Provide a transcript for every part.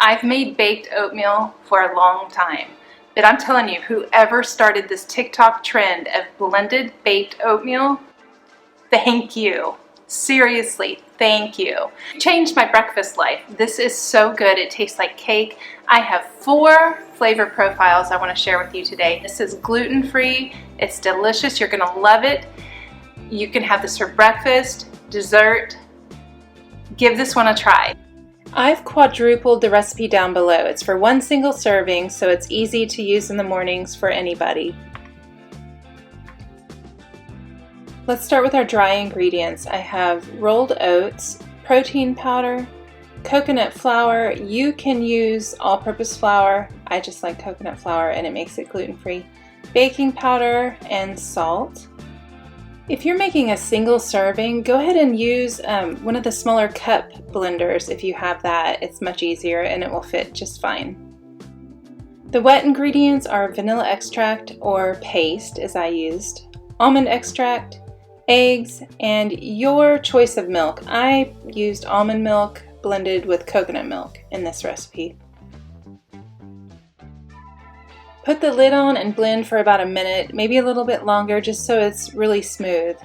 I've made baked oatmeal for a long time, but I'm telling you, whoever started this TikTok trend of blended baked oatmeal, thank you. Seriously, thank you. It changed my breakfast life. This is so good. It tastes like cake. I have 4 flavor profiles I want to share with you today. This is gluten-free. It's delicious. You're going to love it. You can have this for breakfast, dessert. Give this one a try. I've quadrupled the recipe down below. It's for 1 single serving, so it's easy to use in the mornings for anybody. Let's start with our dry ingredients. I have rolled oats, protein powder, coconut flour. You can use all-purpose flour. I just like coconut flour and it makes it gluten-free. Baking powder and salt. If you're making a single serving, go ahead and use one of the smaller cup blenders if you have that. It's much easier and it will fit just fine. The wet ingredients are vanilla extract or paste, as I used, almond extract, eggs, and your choice of milk. I used almond milk blended with coconut milk in this recipe. Put the lid on and blend for about a minute, maybe a little bit longer, just so it's really smooth.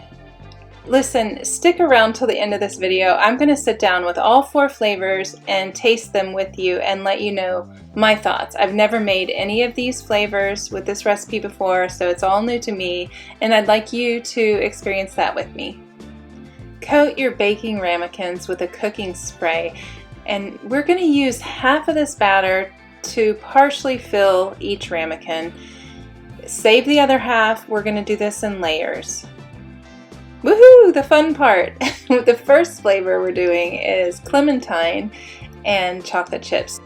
Listen, stick around till the end of this video. I'm going to sit down with all 4 flavors and taste them with you and let you know my thoughts. I've never made any of these flavors with this recipe before, so it's all new to me, and I'd like you to experience that with me. Coat your baking ramekins with a cooking spray, and we're going to use half of this batter to partially fill each ramekin. Save the other half. We're going to do this in layers. Woohoo! The fun part. The first flavor we're doing is clementine and chocolate chips.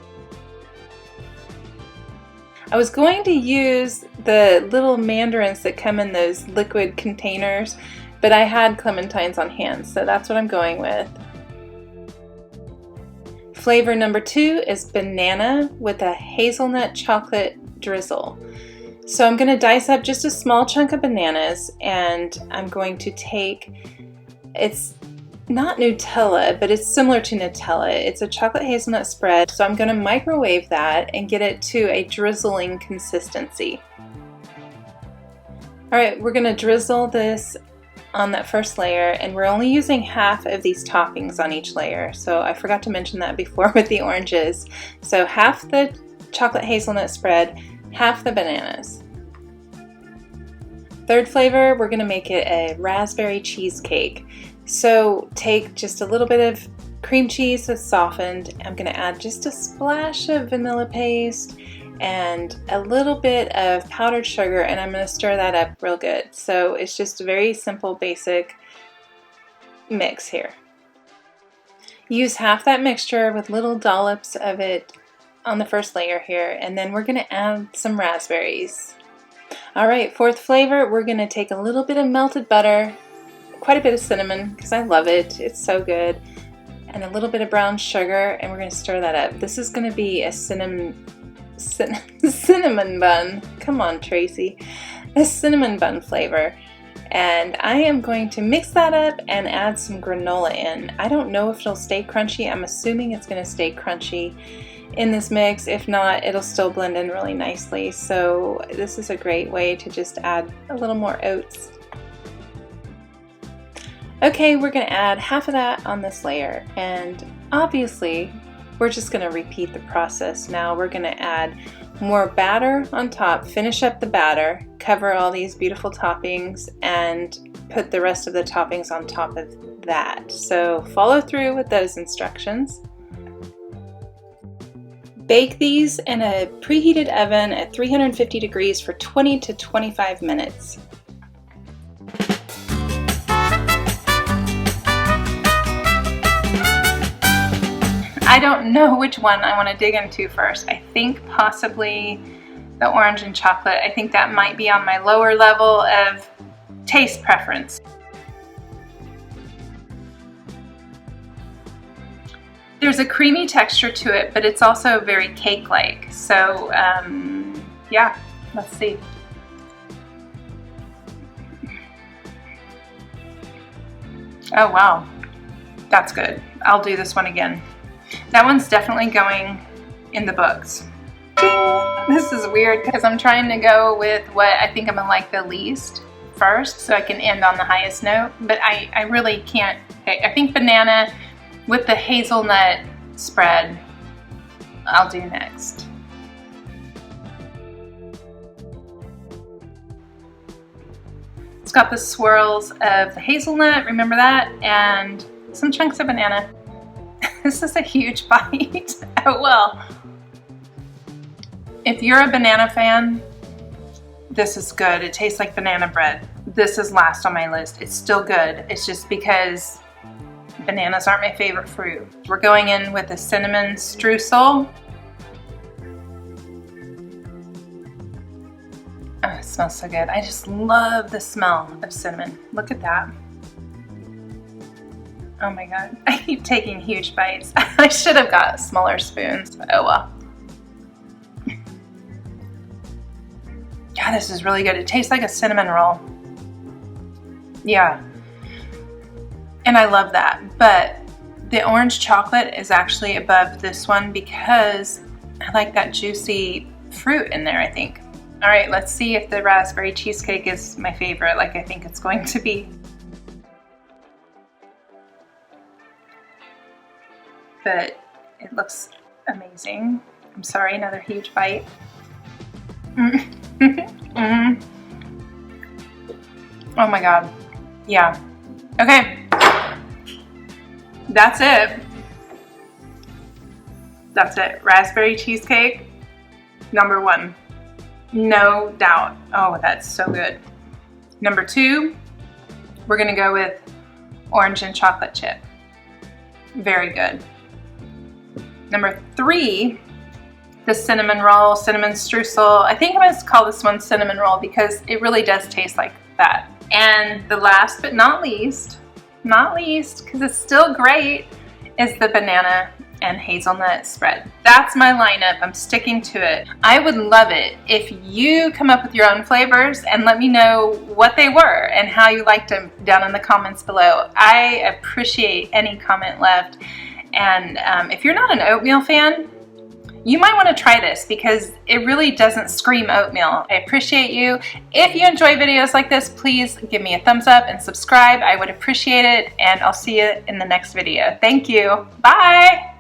I was going to use the little mandarins that come in those liquid containers, but I had clementines on hand, so that's what I'm going with. Flavor number 2 is banana with a hazelnut chocolate drizzle. So I'm going to dice up just a small chunk of bananas, and I'm going to take, it's not Nutella, but it's similar to Nutella. It's a chocolate hazelnut spread, so I'm going to microwave that and get it to a drizzling consistency. Alright, we're going to drizzle this on that first layer, and we're only using half of these toppings on each layer, so I forgot to mention that before with the oranges. So half the chocolate hazelnut spread, half the bananas. Third flavor, we're going to make it a raspberry cheesecake. So take just a little bit of cream cheese that's softened. I'm going to add just a splash of vanilla paste and a little bit of powdered sugar, and I'm going to stir that up real good. So it's just a very simple, basic mix here. Use half that mixture with little dollops of it on the first layer here, and then we're going to add some raspberries. Alright, fourth flavor, we're going to take a little bit of melted butter, quite a bit of cinnamon because I love it, it's so good, and a little bit of brown sugar, and we're going to stir that up. This is going to be a cinnamon bun. Come on, Tracy. A cinnamon bun flavor. And I am going to mix that up and add some granola in. I don't know if it'll stay crunchy. I'm assuming it's going to stay crunchy in this mix. If not, it'll still blend in really nicely. So this is a great way to just add a little more oats. Okay, we're going to add half of that on this layer, and obviously we're just going to repeat the process. Now we're going to add more batter on top, finish up the batter, cover all these beautiful toppings, and put the rest of the toppings on top of that. So follow through with those instructions. Bake these in a preheated oven at 350 degrees for 20 to 25 minutes. I don't know which one I want to dig into first. I think possibly the orange and chocolate. I think that might be on my lower level of taste preference. There's a creamy texture to it, but it's also very cake-like. So yeah, let's see. Oh wow, that's good. I'll do this one again. That one's definitely going in the books. Ding! This is weird because I'm trying to go with what I think I'm gonna like the least first so I can end on the highest note, but I really can't pick. I think banana with the hazelnut spread I'll do next. It's got the swirls of the hazelnut, remember that? And some chunks of banana. This is a huge bite. Oh well. If you're a banana fan, this is good. It tastes like banana bread. This is last on my list. It's still good. It's just because bananas aren't my favorite fruit. We're going in with a cinnamon streusel. Oh, it smells so good. I just love the smell of cinnamon. Look at that. Oh my God. I keep taking huge bites. I should have got smaller spoons, but oh well. God, this is really good. It tastes like a cinnamon roll. Yeah. And I love that. But the orange chocolate is actually above this one because I like that juicy fruit in there, I think. All right, let's see if the raspberry cheesecake is my favorite, like I think it's going to be. But it looks amazing. I'm sorry, another huge bite. Oh my God. Yeah. Okay. That's it. That's it. Raspberry cheesecake, number one. No doubt. Oh, that's so good. Number two, we're gonna go with orange and chocolate chip. Very good. Number three, the cinnamon roll, cinnamon streusel. I think I'm gonna call this one cinnamon roll because it really does taste like that. And the last but not least, because it's still great, is the banana and hazelnut spread. That's my lineup. I'm sticking to it. I would love it if you come up with your own flavors and let me know what they were and how you liked them down in the comments below. I appreciate any comment left. And if you're not an oatmeal fan, you might want to try this because it really doesn't scream oatmeal. I appreciate you. If you enjoy videos like this, please give me a thumbs up and subscribe. I would appreciate it, and I'll see you in the next video. Thank you. Bye.